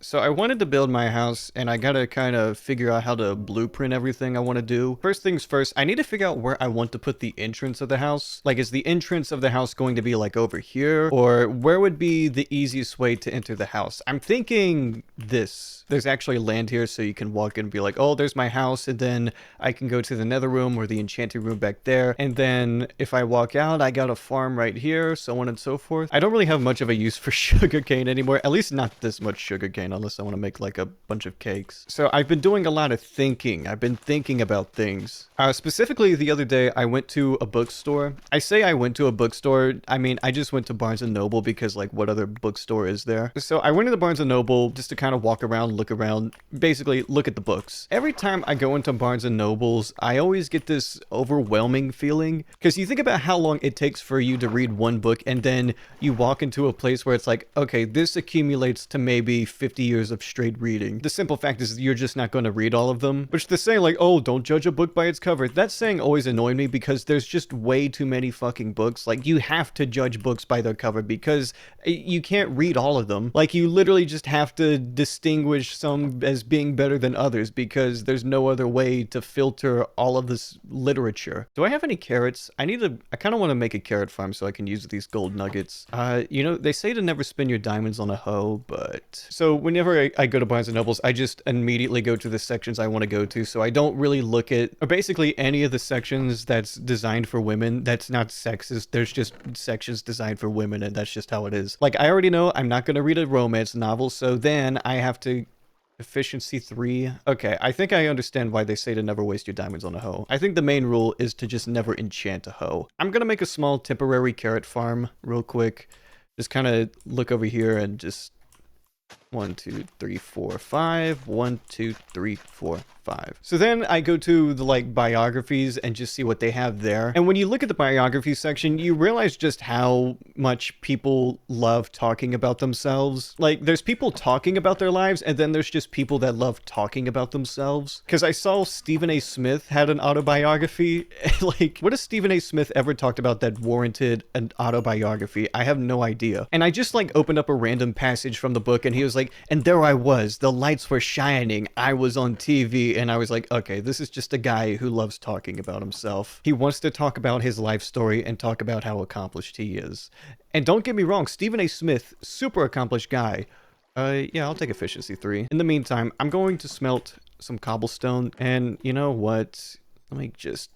So I wanted to build my house and I gotta kind of figure out how to blueprint everything I want to do. First things first, I need to figure out where I want to put the entrance of the house. Like, is the entrance of the house going to be like over here? Or where would be the easiest way to enter the house? I'm thinking this. There's actually land here so you can walk in and be like, oh, there's my house. And then I can go to the nether room or the enchanting room back there. And then if I walk out, I got a farm right here, so on and so forth. I don't really have much of a use for sugarcane anymore. At least not this much sugarcane unless I want to make like a bunch of cakes. So I've been doing a lot of thinking. I've been thinking about things. Specifically the other day, I went to a bookstore. I say I went to a bookstore. I mean, I just went to Barnes& and Noble because like what other bookstore is there? So I went to the Barnes& and Noble just to kind of walk around, look around, basically look at the books. Every time I go into Barnes& and Nobles, I always get this overwhelming feeling because you think about how long it takes for you to read one book and then you walk into a place where it's like, okay, this accumulates to maybe 50 years of straight reading. The simple fact is you're just not going to read all of them. Which the saying like, oh, don't judge a book by its cover. That saying always annoyed me because there's just way too many fucking books. Like, you have to judge books by their cover because you can't read all of them. Like, you literally just have to distinguish some as being better than others because there's no other way to filter all of this literature. Do I have any carrots? I kind of want to make a carrot farm so I can use these gold nuggets. You know, they say to never spend your diamonds on a hoe, but... So whenever I go to Barnes & Nobles, I just immediately go to the sections I want to go to, so I don't really look at, or basically any of the sections that's designed for women. That's not sexist. There's just sections designed for women, and that's just how it is. Like, I already know I'm not going to read a romance novel, so then I have to... Efficiency 3. Okay, I think I understand why they say to never waste your diamonds on a hoe. I think the main rule is to just never enchant a hoe. I'm gonna make a small temporary carrot farm real quick. Just kind of look over here and just 1, 2, 3, 4, 5. 1, 2, 3, 4, 5. So then I go to the like biographies and just see what they have there. And when you look at the biography section, you realize just how much people love talking about themselves. Like, there's people talking about their lives, and then there's just people that love talking about themselves. Because I saw Stephen A. Smith had an autobiography. Like, what has Stephen A. Smith ever talked about that warranted an autobiography? I have no idea. And I just like opened up a random passage from the book, and he was like, and there I was, the lights were shining, I was on TV, and I was like, okay, this is just a guy who loves talking about himself. He wants to talk about his life story and talk about how accomplished he is. And don't get me wrong, Stephen A. Smith, super accomplished guy. Yeah, I'll take efficiency 3. In the meantime, I'm going to smelt some cobblestone, and you know what? Let me just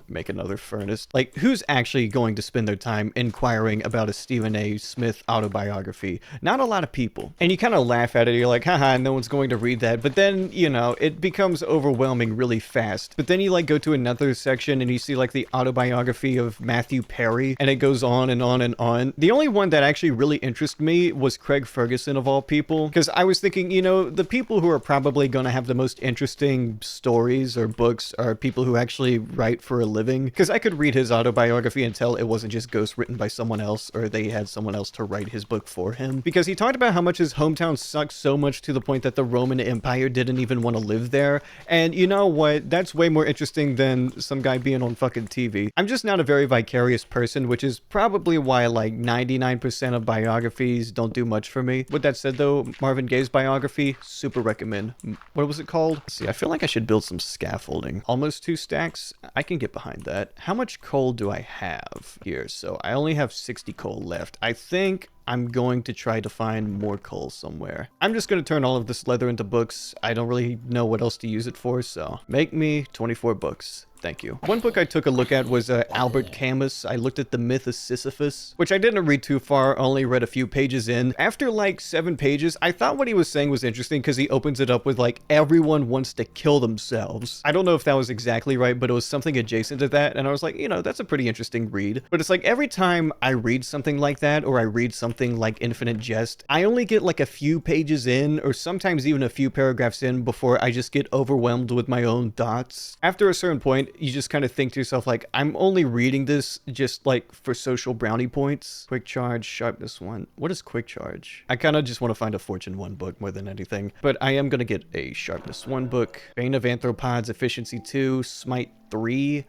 make another furnace. Like, who's actually going to spend their time inquiring about a Stephen A. Smith autobiography? Not a lot of people. And you kind of laugh at it. You're like, haha, no one's going to read that. But then, you know, it becomes overwhelming really fast. But then you like go to another section and you see like the autobiography of Matthew Perry, and it goes on and on and on. The only one that actually really interested me was Craig Ferguson, of all people, because I was thinking, you know, the people who are probably going to have the most interesting stories or books are people who actually write for a living, because I could read his autobiography and tell it wasn't just ghost written by someone else, or they had someone else to write his book for him, because he talked about how much his hometown sucked so much to the point that the Roman Empire didn't even want to live there. And you know what, that's way more interesting than some guy being on fucking TV. I'm just not a very vicarious person, which is probably why like 99% of biographies don't do much for me. With that said though, Marvin Gaye's biography, super recommend. What was it called? Let's see, I feel like I should build some scaffolding. Almost 2 stacks. I can get behind that. How much coal do I have here? So I only have 60 coal left. I think I'm going to try to find more coal somewhere. I'm just going to turn all of this leather into books. I don't really know what else to use it for, so make me 24 books. Thank you. One book I took a look at was Albert Camus. I looked at the myth of Sisyphus, which I didn't read too far, only read a few pages in. After like 7 pages, I thought what he was saying was interesting because he opens it up with like, everyone wants to kill themselves. I don't know if that was exactly right, but it was something adjacent to that, and I was like, you know, that's a pretty interesting read. But it's like every time I read something like that, or I read something like Infinite Jest, I only get like a few pages in, or sometimes even a few paragraphs in, before I just get overwhelmed with my own thoughts. After a certain point, you just kind of think to yourself like, I'm only reading this just like for social brownie points. Quick charge, sharpness 1. What is quick charge? I kind of just want to find a fortune 1 book more than anything, but I am going to get a sharpness 1 book. Bane of Anthropods, efficiency 2, smite 3.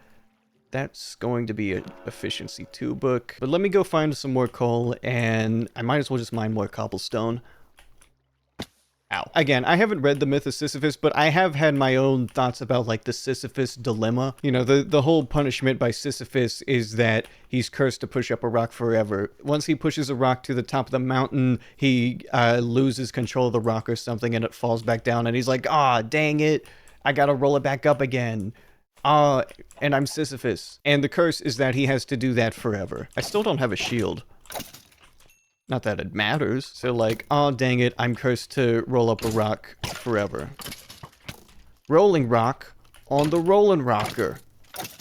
That's going to be an efficiency 2 book. But let me go find some more coal, and I might as well just mine more cobblestone. Ow. Again, I haven't read The Myth of Sisyphus, but I have had my own thoughts about like the Sisyphus dilemma. You know, the whole punishment by Sisyphus is that he's cursed to push up a rock forever. Once he pushes a rock to the top of the mountain, he loses control of the rock or something and it falls back down and he's like, ah, dang it, I gotta roll it back up again. And I'm Sisyphus. And the curse is that he has to do that forever. I still don't have a shield. Not that it matters. So like, oh dang it, I'm cursed to roll up a rock forever. Rolling rock on the rollin' rocker.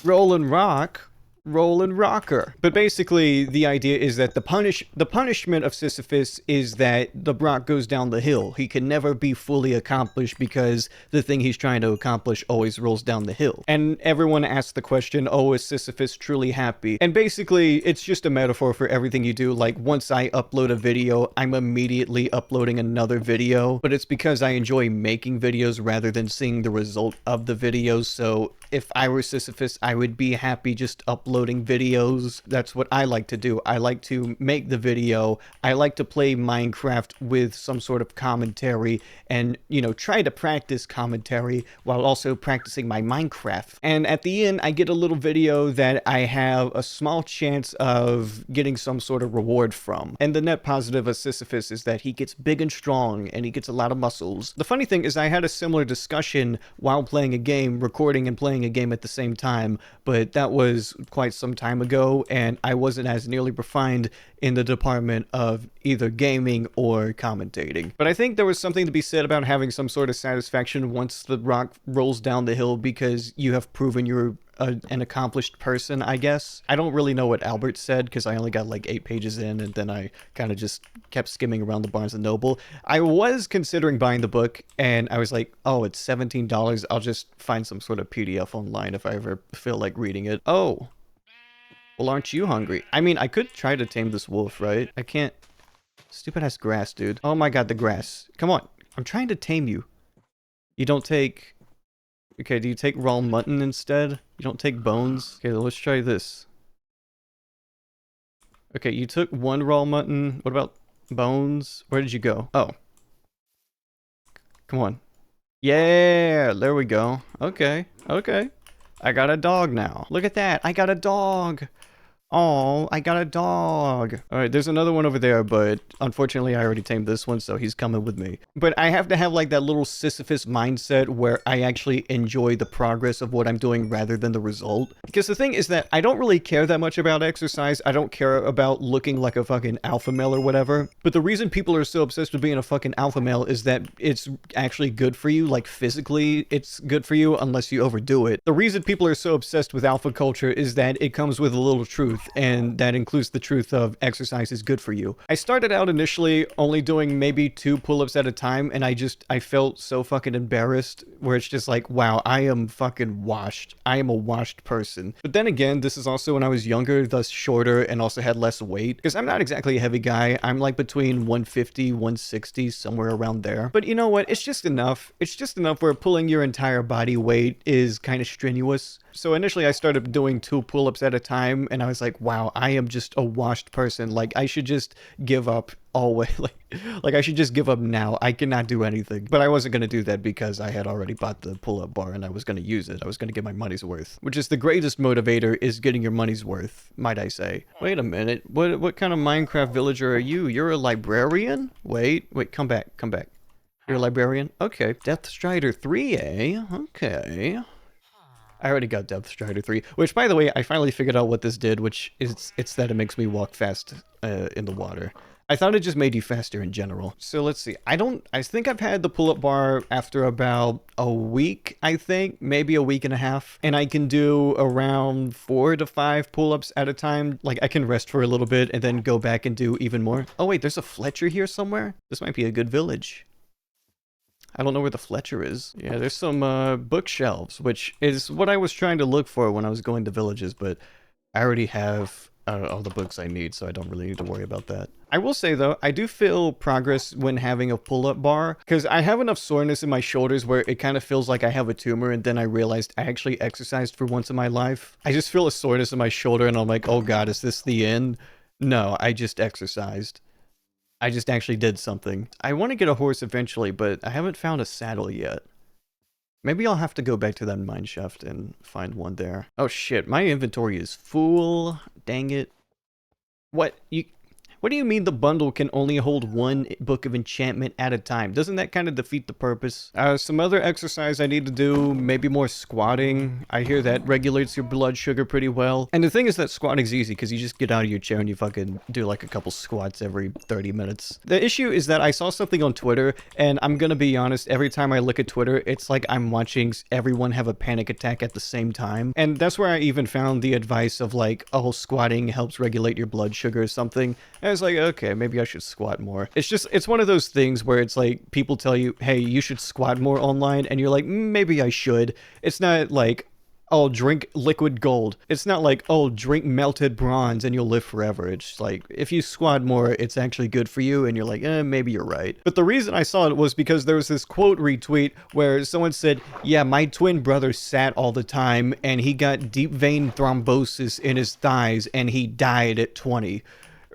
Rollin' rock, rollin' rocker. But basically, the idea is that the punishment of Sisyphus is that the rock goes down the hill. He can never be fully accomplished because the thing he's trying to accomplish always rolls down the hill. And everyone asks the question, oh, is Sisyphus truly happy? And basically, it's just a metaphor for everything you do. Like, once I upload a video, I'm immediately uploading another video. But it's because I enjoy making videos rather than seeing the result of the videos. So if I were Sisyphus, I would be happy just uploading videos. That's what I like to do. I like to make the video. I like to play Minecraft with some sort of commentary and, you know, try to practice commentary while also practicing my Minecraft. And at the end, I get a little video that I have a small chance of getting some sort of reward from. And the net positive of Sisyphus is that he gets big and strong and he gets a lot of muscles. The funny thing is I had a similar discussion while playing a game, recording and playing a game at the same time, but that was quite some time ago and I wasn't as nearly refined in the department of either gaming or commentating. But I think there was something to be said about having some sort of satisfaction once the rock rolls down the hill because you have proven you're an accomplished person, I guess. I don't really know what Albert said because I only got like 8 pages in and then I kind of just kept skimming around the Barnes & Noble. I was considering buying the book and I was like, oh, it's $17. I'll just find some sort of PDF online if I ever feel like reading it. Oh, well, aren't you hungry? I mean, I could try to tame this wolf, right? I can't. Stupid ass grass, dude. Oh my god, the grass. Come on. I'm trying to tame you. You don't take... Okay, do you take raw mutton instead? You don't take bones? Okay, let's try this. Okay, you took 1 raw mutton. What about bones? Where did you go? Oh. Come on. Yeah, there we go. Okay, okay. I got a dog now. Look at that. I got a dog. Oh, I got a dog. Alright, there's another one over there, but unfortunately I already tamed this one, so he's coming with me. But I have to have like that little Sisyphus mindset where I actually enjoy the progress of what I'm doing rather than the result. Because the thing is that I don't really care that much about exercise. I don't care about looking like a fucking alpha male or whatever. But the reason people are so obsessed with being a fucking alpha male is that it's actually good for you. Like physically, it's good for you unless you overdo it. The reason people are so obsessed with alpha culture is that it comes with a little truth. And that includes the truth of exercise is good for you. I started out initially only doing maybe 2 pull-ups at a time, and I felt so fucking embarrassed, where it's just like, wow, I am fucking washed. I am a washed person. But then again, this is also when I was younger, thus shorter, and also had less weight, because I'm not exactly a heavy guy. I'm like between 150, 160, somewhere around there. But you know what? It's just enough. It's just enough where pulling your entire body weight is kind of strenuous. So initially I started doing 2 pull-ups at a time and I was like, wow, I am just a washed person. Like I should just give up always. Like I should just give up now. I cannot do anything. But I wasn't going to do that because I had already bought the pull-up bar and I was going to use it. I was going to get my money's worth, which is the greatest motivator, is getting your money's worth, might I say. Wait a minute. What kind of Minecraft villager are you? You're a librarian? Wait, come back. You're a librarian? Okay. Death Strider 3, eh? Okay. I already got Depth Strider 3, which, by the way, I finally figured out what this did, which is, it's that it makes me walk fast in the water. I thought it just made you faster in general. So let's see. I think I've had the pull-up bar after about a week, I think, maybe a week and a half. And I can do around 4 to 5 pull-ups at a time. Like, I can rest for a little bit and then go back and do even more. Oh, wait, there's a Fletcher here somewhere? This might be a good village. I don't know where the Fletcher is. Yeah, there's some bookshelves, which is what I was trying to look for when I was going to villages, but I already have all the books I need, so I don't really need to worry about that. I will say, though, I do feel progress when having a pull-up bar, because I have enough soreness in my shoulders where it kind of feels like I have a tumor, and then I realized I actually exercised for once in my life. I just feel a soreness in my shoulder, and I'm like, oh god, is this the end? No, I just exercised. I just actually did something. I want to get a horse eventually, but I haven't found a saddle yet. Maybe I'll have to go back to that mine shaft and find one there. Oh shit, my inventory is full. Dang it. What? What do you mean the bundle can only hold one book of enchantment at a time? Doesn't that kind of defeat the purpose? Some other exercise I need to do, maybe more squatting. I hear that regulates your blood sugar pretty well. And the thing is that squatting's easy because you just get out of your chair and you fucking do like a couple squats every 30 minutes. The issue is that I saw something on Twitter, and I'm gonna be honest, every time I look at Twitter, it's like I'm watching everyone have a panic attack at the same time. And that's where I even found the advice of like, oh, squatting helps regulate your blood sugar or something. And I was like, okay, maybe I should squat more. It's one of those things where it's like people tell you, hey, you should squat more online, and you're like, maybe I should. It's not like, oh, drink liquid gold. It's not like, oh, drink melted bronze and you'll live forever. It's like, if you squat more, it's actually good for you, and you're like, maybe you're right. But the reason I saw it was because there was this quote retweet where someone said, yeah, my twin brother sat all the time, and he got deep vein thrombosis in his thighs, and he died at 20.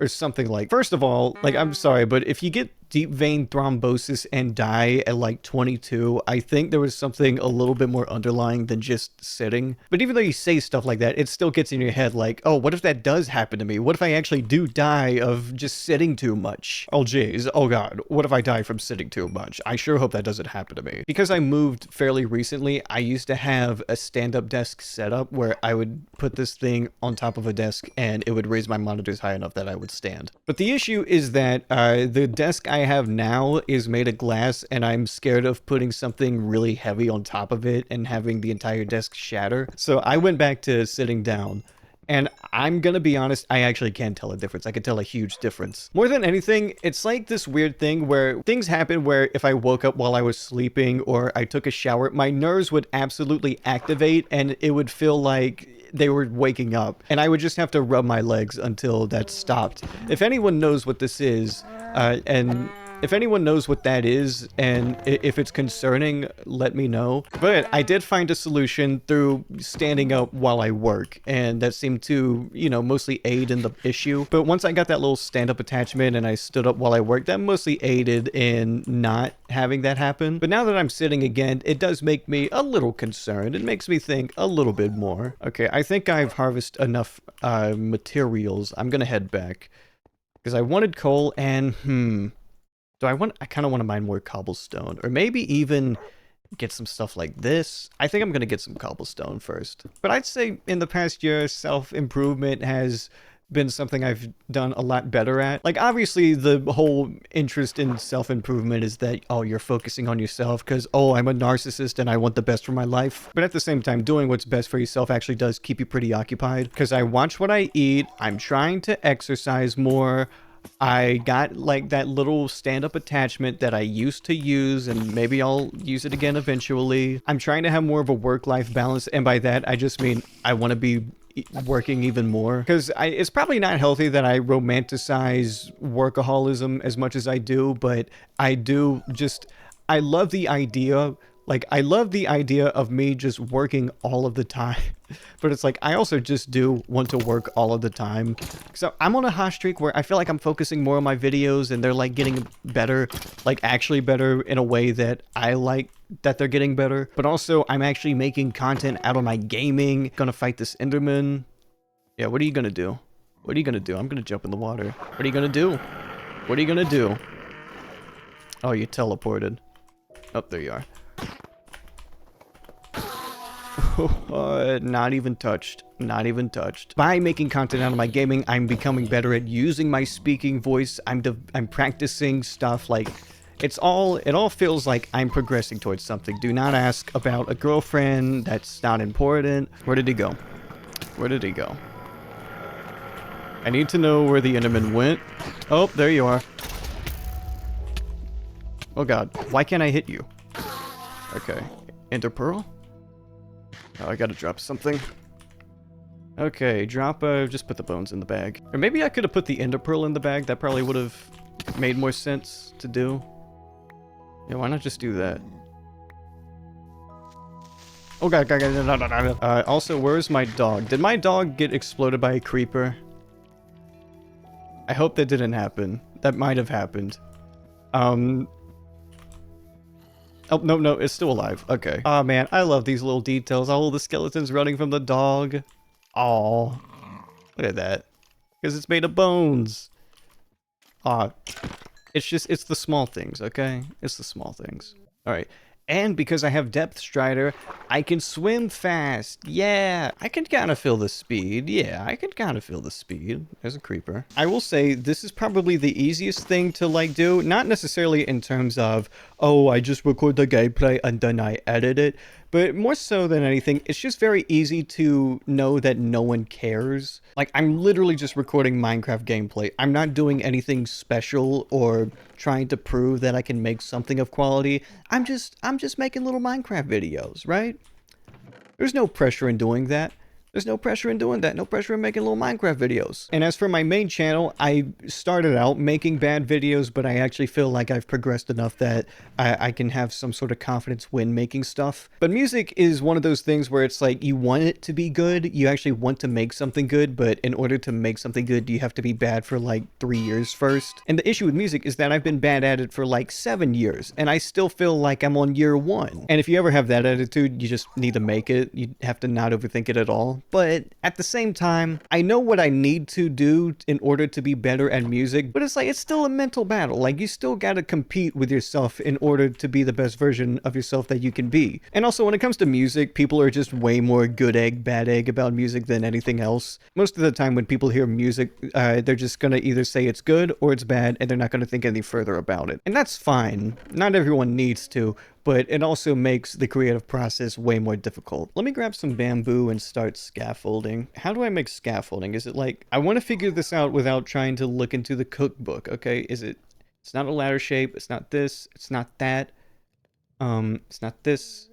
Or something like. First of all, like, I'm sorry, but if you get deep vein thrombosis and die at like 22, I think there was something a little bit more underlying than just sitting. But even though you say stuff like that, it still gets in your head like, oh, what if that does happen to me? What if I actually do die of just sitting too much? Oh geez, oh god, what if I die from sitting too much? I sure hope that doesn't happen to me. Because I moved fairly recently, I used to have a stand-up desk setup where I would put this thing on top of a desk and it would raise my monitors high enough that I would stand. But the issue is that the desk I have now is made of glass, and I'm scared of putting something really heavy on top of it and having the entire desk shatter. So I went back to sitting down. And I'm gonna be honest, I actually can tell a difference. I can tell a huge difference. More than anything, it's like this weird thing where things happen where if I woke up while I was sleeping or I took a shower, my nerves would absolutely activate and it would feel like they were waking up. And I would just have to rub my legs until that stopped. If anyone knows what this is, if anyone knows what that is, and if it's concerning, let me know. But I did find a solution through standing up while I work, and that seemed to, you know, mostly aid in the issue. But once I got that little stand-up attachment and I stood up while I worked, that mostly aided in not having that happen. But now that I'm sitting again, it does make me a little concerned. It makes me think a little bit more. Okay, I think I've harvested enough materials. I'm gonna head back. Because I wanted coal and, I kind of want to mine more cobblestone, or maybe even get some stuff like this. I think I'm going to get some cobblestone first. But I'd say in the past year, self-improvement has been something I've done a lot better at. Like, obviously, the whole interest in self-improvement is that, oh, you're focusing on yourself because, oh, I'm a narcissist and I want the best for my life. But at the same time, doing what's best for yourself actually does keep you pretty occupied. Because I watch what I eat, I'm trying to exercise more, I got like that little stand-up attachment that I used to use, and maybe I'll use it again eventually. I'm trying to have more of a work-life balance, and by that I just mean I want to be working even more, because it's probably not healthy that I romanticize workaholism as much as I do, but I love the idea. Like, I love the idea of me just working all of the time, but it's like, I also just do want to work all of the time. So I'm on a hot streak where I feel like I'm focusing more on my videos and they're like getting better, like actually better in a way that I like that they're getting better. But also I'm actually making content out of my gaming. Gonna fight this Enderman. Yeah, what are you gonna do? What are you gonna do? I'm gonna jump in the water. What are you gonna do? What are you gonna do? Oh, you teleported. Oh, there you are. Not even touched. Not even touched. By making content out of my gaming, I'm becoming better at using my speaking voice. I'm practicing stuff. Like, it all feels like I'm progressing towards something. Do not ask about a girlfriend. That's not important. Where did he go? Where did he go? I need to know where the Enderman went. Oh, there you are. Oh god, why can't I hit you? Okay, Ender Pearl? Oh, I gotta drop something. Okay, just put the bones in the bag. Or maybe I could have put the Ender Pearl in the bag. That probably would have made more sense to do. Yeah, why not just do that? Oh god, also, where's my dog? Did my dog get exploded by a creeper? I hope that didn't happen. That might have happened. Oh, no, it's still alive. Okay. Oh, man, I love these little details. All the skeletons running from the dog. Oh, look at that. Because it's made of bones. Ah, it's the small things, okay? It's the small things. All right. And because I have Depth Strider, I can swim fast. Yeah, I can kind of feel the speed. Yeah, I can kind of feel the speed. There's a creeper. I will say this is probably the easiest thing to like do. Not necessarily in terms of, oh, I just record the gameplay and then I edit it. But more so than anything, it's just very easy to know that no one cares. Like, I'm literally just recording Minecraft gameplay. I'm not doing anything special or trying to prove that I can make something of quality. I'm just making little Minecraft videos, right? There's no pressure in doing that. There's no pressure in doing that. No pressure in making little Minecraft videos. And as for my main channel, I started out making bad videos, but I actually feel like I've progressed enough that I can have some sort of confidence when making stuff. But music is one of those things where it's like you want it to be good. You actually want to make something good, but in order to make something good, you have to be bad for like 3 years first. And the issue with music is that I've been bad at it for like 7 years, and I still feel like I'm on year 1. And if you ever have that attitude, you just need to make it. You have to not overthink it at all. But at the same time, I know what I need to do in order to be better at music, but it's like, it's still a mental battle. Like, you still gotta compete with yourself in order to be the best version of yourself that you can be. And also, when it comes to music, people are just way more good egg, bad egg about music than anything else. Most of the time when people hear music, they're just gonna either say it's good or it's bad, and they're not gonna think any further about it. And that's fine. Not everyone needs to, but it also makes the creative process way more difficult. Let me grab some bamboo and start scaffolding. How do I make scaffolding? Is it like, I want to figure this out without trying to look into the cookbook, okay? It's not a ladder shape, it's not this, it's not that. It's not this,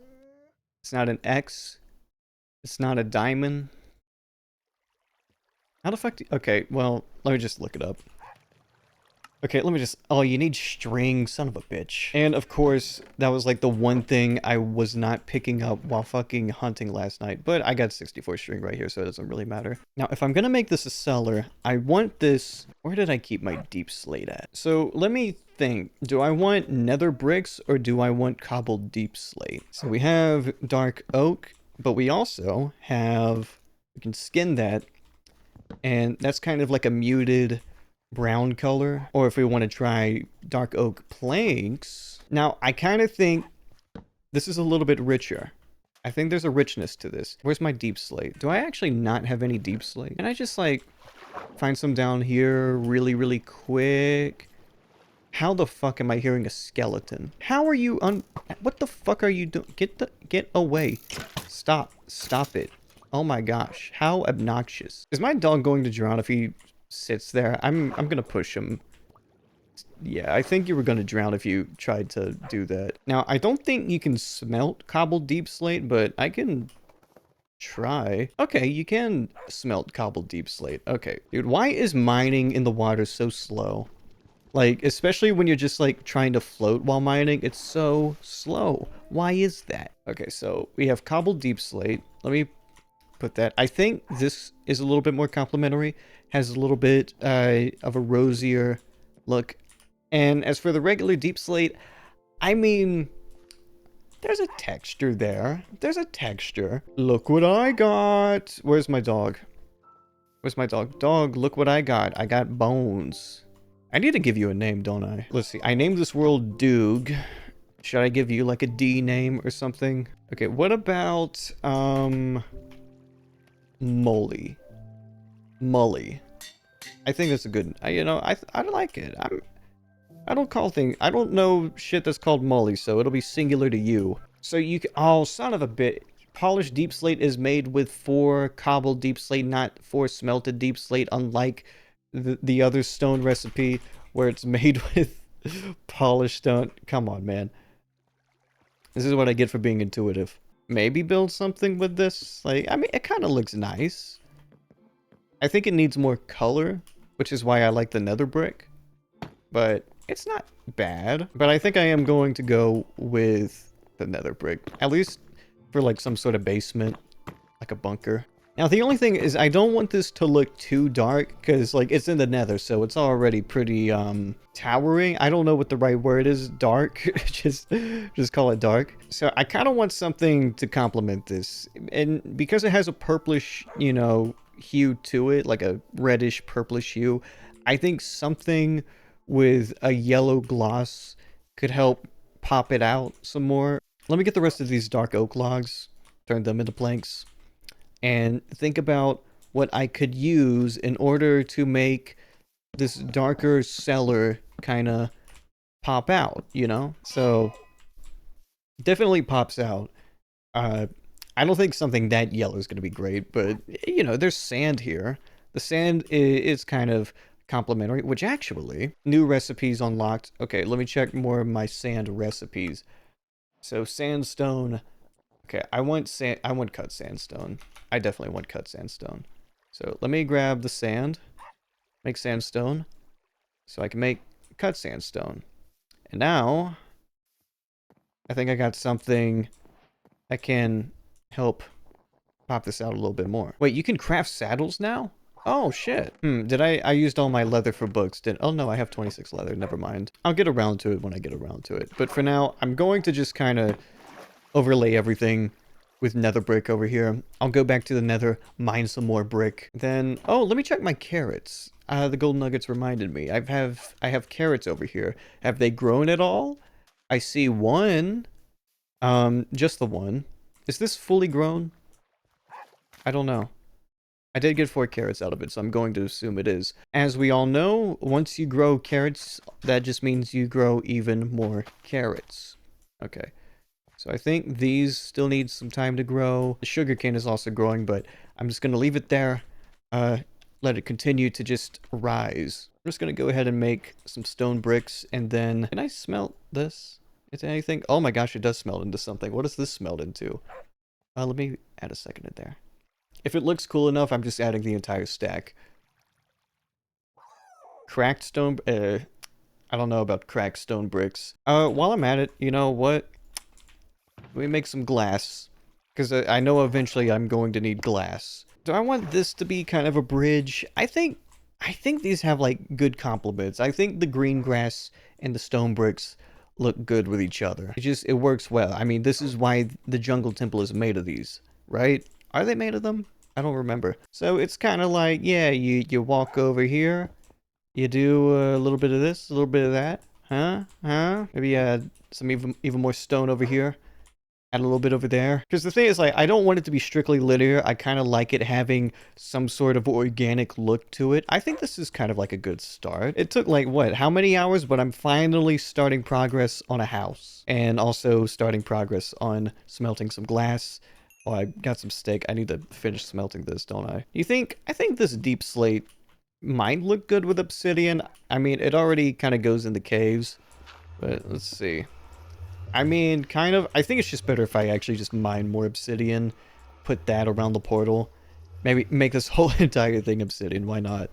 it's not an X, it's not a diamond. How the fuck okay, well, let me just look it up. Okay, let me just... Oh, you need string, son of a bitch. And of course, that was like the one thing I was not picking up while fucking hunting last night. But I got 64 string right here, so it doesn't really matter. Now, if I'm gonna make this a cellar, I want this... Where did I keep my deep slate at? So let me think. Do I want nether bricks or do I want cobbled deep slate? So we have dark oak, but we also have... We can skin that. And that's kind of like a muted brown color. Or if we want to try dark oak planks. Now, I kind of think this is a little bit richer. I think there's a richness to this. Where's my deep slate? Do I actually not have any deep slate? Can I just like find some down here really quick? How the fuck am I hearing a skeleton? How are you what the fuck are you doing? Get away. Stop it. Oh my gosh, how obnoxious. Is my dog going to drown if he sits there? I'm gonna push him. Yeah, I think you were gonna drown if you tried to do that. Now, I don't think you can smelt cobbled deep slate, but I can try. Okay, you can smelt cobbled deep slate. Okay. Dude, why is mining in the water so slow? Like, especially when you're just like trying to float while mining, it's so slow. Why is that? Okay, so we have cobbled deep slate. Let me put that. I think this is a little bit more complimentary, has a little bit of a rosier look. And as for the regular deep slate, I mean, there's a texture there. There's a texture. Look what I got. Where's my dog? Where's my dog? Dog, look what I got. I got bones. I need to give you a name, don't I? Let's see. I named this world Doog. Should I give you like a D name or something? Okay, what about Molly? Mully. I think that's a good... You know, I like it. I don't call things... I don't know shit that's called Molly, so it'll be singular to you. So you can... Oh, son of a bit. Polished deep slate is made with 4 cobbled deep slate, not 4 smelted deep slate, unlike the other stone recipe where it's made with polished stone. Come on, man. This is what I get for being intuitive. Maybe build something with this. Like, I mean, it kind of looks nice. I think it needs more color, which is why I like the nether brick. But it's not bad. But I think I am going to go with the nether brick. At least for like some sort of basement, like a bunker. Now, the only thing is I don't want this to look too dark because, like, it's in the nether, so it's already pretty, towering. I don't know what the right word is. Dark. just call it dark. So I kind of want something to complement this. And because it has a purplish, you know, hue to it, like a reddish purplish hue, I think something with a yellow gloss could help pop it out some more. Let me get the rest of these dark oak logs, turn them into planks, and think about what I could use in order to make this darker cellar kind of pop out, you know? So, definitely pops out. Uh, I don't think something that yellow is going to be great, but, you know, there's sand here. The sand is kind of complementary, which actually, new recipes unlocked. Okay, let me check more of my sand recipes. So, sandstone. Okay, I want cut sandstone. I definitely want cut sandstone. So let me grab the sand, make sandstone, so I can make cut sandstone. And now, I think I got something that can help pop this out a little bit more. Wait, you can craft saddles now? Oh, shit. Did I used all my leather for books, didn't? Oh, no, I have 26 leather, never mind. I'll get around to it when I get around to it. But for now, I'm going to just kind of overlay everything with nether brick over here. I'll go back to the nether, mine some more brick. Then, oh, let me check my carrots. The gold nuggets reminded me. I have carrots over here. Have they grown at all? I see one. Just the one. Is this fully grown? I don't know. I did get 4 carrots out of it, so I'm going to assume it is. As we all know, once you grow carrots, that just means you grow even more carrots. Okay. So I think these still need some time to grow. The sugarcane is also growing, but I'm just going to leave it there. Let it continue to just rise. I'm just going to go ahead and make some stone bricks, and then... Can I smelt this into anything? Oh my gosh, it does smelt into something. What does this smelt into? Let me add a second in there. If it looks cool enough, I'm just adding the entire stack. Cracked stone... I don't know about cracked stone bricks. While I'm at it, you know what? Let me make some glass, because I know eventually I'm going to need glass. Do I want this to be kind of a bridge? I think these have like good complements. I think the green grass and the stone bricks look good with each other. It works well. I mean, this is why the jungle temple is made of these, right? Are they made of them? I don't remember. So it's kind of like, yeah, you walk over here, you do a little bit of this, a little bit of that, huh? Maybe add some even more stone over here. Add a little bit over there. Because the thing is, like, I don't want it to be strictly linear. I kind of like it having some sort of organic look to it. I think this is kind of like a good start. It took, like, what, how many hours? But I'm finally starting progress on a house. And also starting progress on smelting some glass. Oh, I got some steak. I need to finish smelting this, don't I? I think this deep slate might look good with obsidian. I mean, it already kind of goes in the caves. But let's see. I mean, kind of. I think it's just better if I actually just mine more obsidian, put that around the portal. Maybe make this whole entire thing obsidian, why not?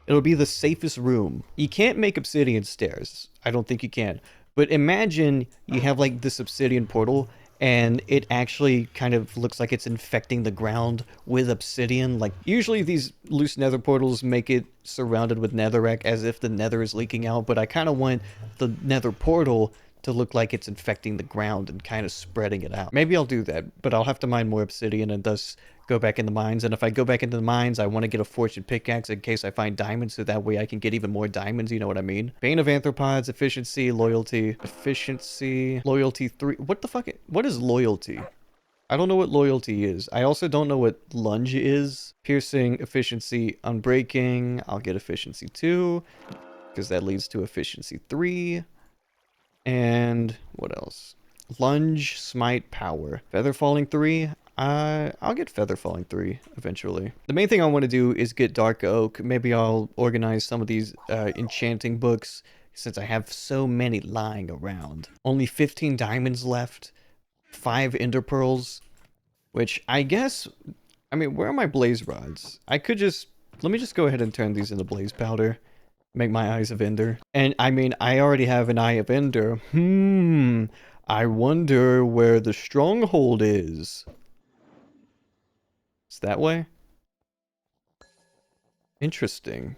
It'll be the safest room. You can't make obsidian stairs. I don't think you can. But imagine you have like this obsidian portal and it actually kind of looks like it's infecting the ground with obsidian. Like usually these loose nether portals make it surrounded with netherrack as if the nether is leaking out, but I kind of want the nether portal to look like it's infecting the ground and kind of spreading it out. Maybe I'll do that, but I'll have to mine more obsidian and thus go back in the mines. And if I go back into the mines, I want to get a fortune pickaxe in case I find diamonds, so that way I can get even more diamonds, you know what I mean? Bane of Arthropods, efficiency, loyalty, 3. What the fuck? What is loyalty? I don't know what loyalty is. I also don't know what lunge is. Piercing, efficiency, unbreaking. I'll get efficiency 2, because that leads to efficiency 3. And what else? Lunge, smite, power. Feather falling 3. I'll get feather falling 3 eventually. The main thing I want to do is get dark oak. Maybe I'll organize some of these enchanting books since I have so many lying around. Only 15 diamonds left. 5 ender pearls, which I guess, I mean, where are my blaze rods? I could just, let me just go ahead and turn these into blaze powder. Make my eyes of ender. And I mean, I already have an eye of ender. I wonder where the stronghold is. It's That way? Interesting.